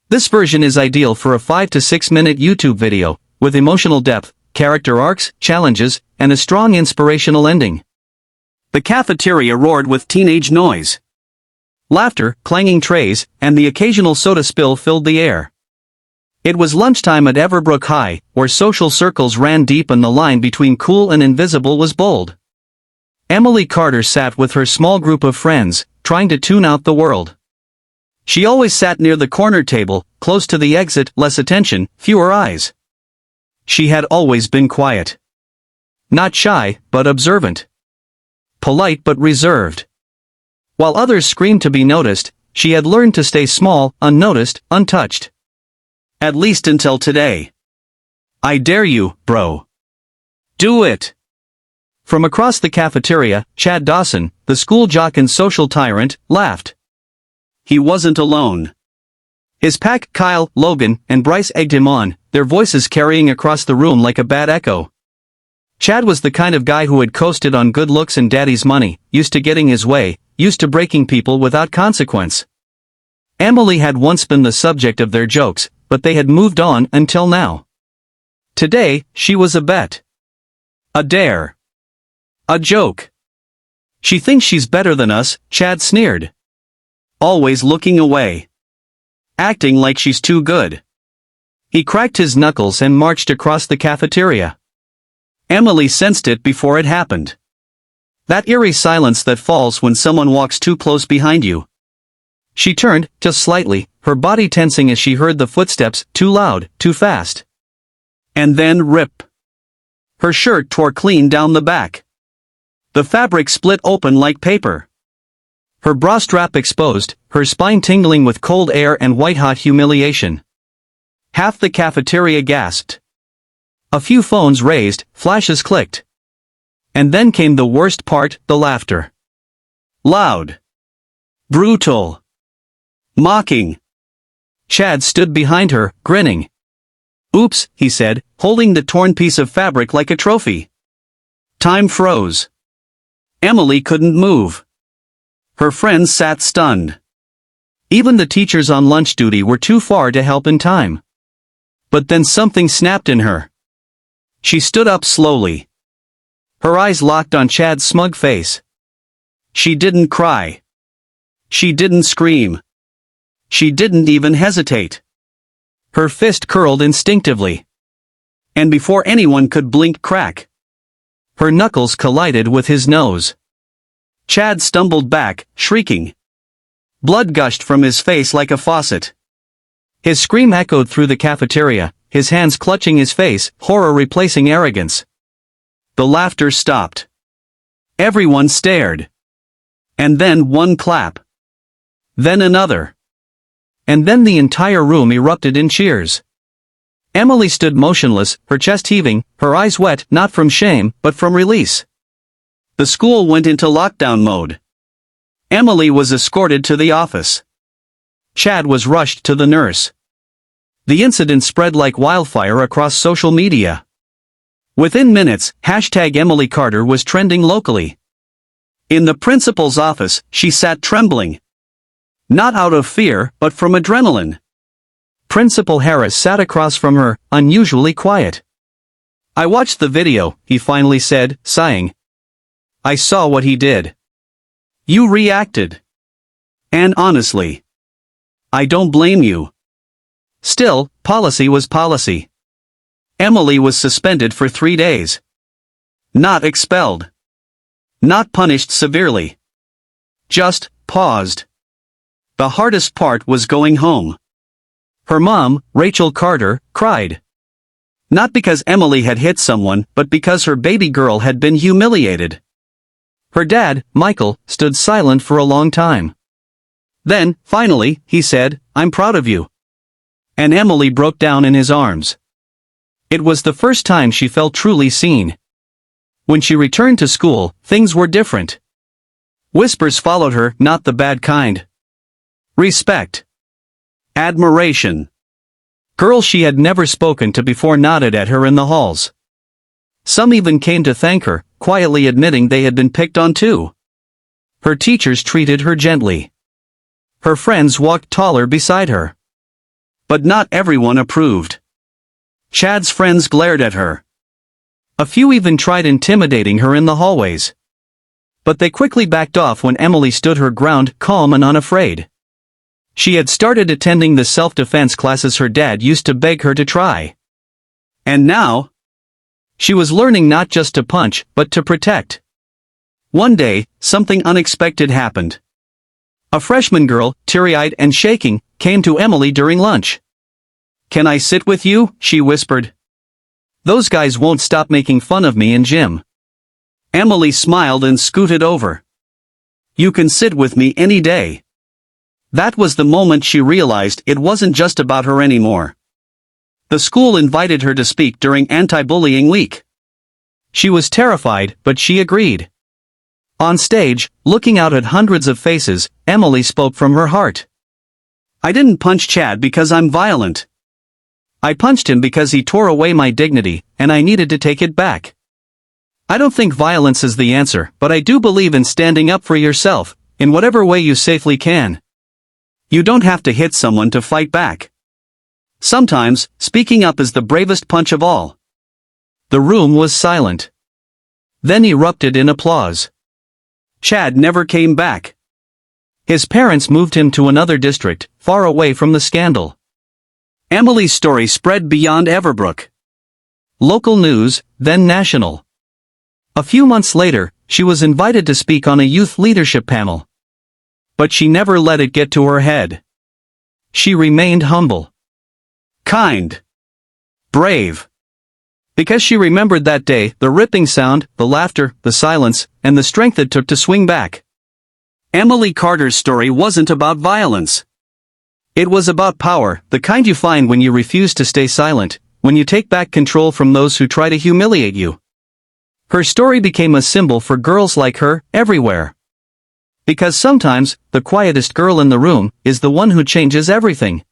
This version is ideal for a 5 to 6 minute YouTube video, with emotional depth, character arcs, challenges, and a strong inspirational ending. The cafeteria roared with teenage noise. Laughter, clanging trays, and the occasional soda spill filled the air. It was lunchtime at Everbrook High, where social circles ran deep and the line between cool and invisible was bold. Emily Carter sat with her small group of friends, trying to tune out the world. She always sat near the corner table, close to the exit, less attention, fewer eyes. She had always been quiet. Not shy, but observant. Polite but reserved. While others screamed to be noticed, she had learned to stay small, unnoticed, untouched. At least until today. I dare you, bro. Do it. From across the cafeteria, Chad Dawson, the school jock and social tyrant, laughed. He wasn't alone. His pack, Kyle, Logan, and Bryce egged him on, their voices carrying across the room like a bad echo. Chad was the kind of guy who had coasted on good looks and daddy's money, used to getting his way, used to breaking people without consequence. Emily had once been the subject of their jokes, but they had moved on until now. Today, she was a bet. A dare. A joke. She thinks she's better than us, Chad sneered. Always looking away. Acting like she's too good. He cracked his knuckles and marched across the cafeteria. Emily sensed it before it happened. That eerie silence that falls when someone walks too close behind you. She turned, just slightly, her body tensing as she heard the footsteps, too loud, too fast. And then rip. Her shirt tore clean down the back. The fabric split open like paper. Her bra strap exposed, her spine tingling with cold air and white-hot humiliation. Half the cafeteria gasped. A few phones raised, flashes clicked. And then came the worst part, the laughter. Loud. Brutal. Mocking. Chad stood behind her, grinning. Oops, he said, holding the torn piece of fabric like a trophy. Time froze. Emily couldn't move. Her friends sat stunned. Even the teachers on lunch duty were too far to help in time. But then something snapped in her. She stood up slowly. Her eyes locked on Chad's smug face. She didn't cry. She didn't scream. She didn't even hesitate. Her fist curled instinctively. And before anyone could blink, crack. Her knuckles collided with his nose. Chad stumbled back, shrieking. Blood gushed from his face like a faucet. His scream echoed through the cafeteria, his hands clutching his face, horror replacing arrogance. The laughter stopped. Everyone stared. And then one clap. Then another. And then the entire room erupted in cheers. Emily stood motionless, her chest heaving, her eyes wet, not from shame, but from release. The school went into lockdown mode. Emily was escorted to the office. Chad was rushed to the nurse. The incident spread like wildfire across social media. Within minutes, #Emily Carter was trending locally. In the principal's office, she sat trembling. Not out of fear, but from adrenaline. Principal Harris sat across from her, unusually quiet. I watched the video, he finally said, sighing. I saw what he did. You reacted. And honestly, I don't blame you. Still, policy was policy. Emily was suspended for 3 days. Not expelled. Not punished severely. Just paused. The hardest part was going home. Her mom, Rachel Carter, cried. Not because Emily had hit someone, but because her baby girl had been humiliated. Her dad, Michael, stood silent for a long time. Then, finally, he said, I'm proud of you. And Emily broke down in his arms. It was the first time she felt truly seen. When she returned to school, things were different. Whispers followed her, not the bad kind. Respect. Admiration. Girls she had never spoken to before nodded at her in the halls. Some even came to thank her, quietly admitting they had been picked on too. Her teachers treated her gently. Her friends walked taller beside her. But not everyone approved. Chad's friends glared at her. A few even tried intimidating her in the hallways. But they quickly backed off when Emily stood her ground, calm and unafraid. She had started attending the self-defense classes her dad used to beg her to try. And now, she was learning not just to punch, but to protect. One day, something unexpected happened. A freshman girl, teary-eyed and shaking, came to Emily during lunch. "Can I sit with you?" she whispered. "Those guys won't stop making fun of me in gym." Emily smiled and scooted over. "You can sit with me any day." That was the moment she realized it wasn't just about her anymore. The school invited her to speak during anti-bullying week. She was terrified, but she agreed. On stage, looking out at hundreds of faces, Emily spoke from her heart. "I didn't punch Chad because I'm violent. I punched him because he tore away my dignity, and I needed to take it back. I don't think violence is the answer, but I do believe in standing up for yourself, in whatever way you safely can. You don't have to hit someone to fight back. Sometimes, speaking up is the bravest punch of all." The room was silent. Then erupted in applause. Chad never came back. His parents moved him to another district, far away from the scandal. Emily's story spread beyond Everbrook. Local news, then national. A few months later, she was invited to speak on a youth leadership panel. But she never let it get to her head. She remained humble. Kind. Brave. Because she remembered that day, the ripping sound, the laughter, the silence, and the strength it took to swing back. Emily Carter's story wasn't about violence. It was about power, the kind you find when you refuse to stay silent, when you take back control from those who try to humiliate you. Her story became a symbol for girls like her, everywhere. Because sometimes, the quietest girl in the room is the one who changes everything.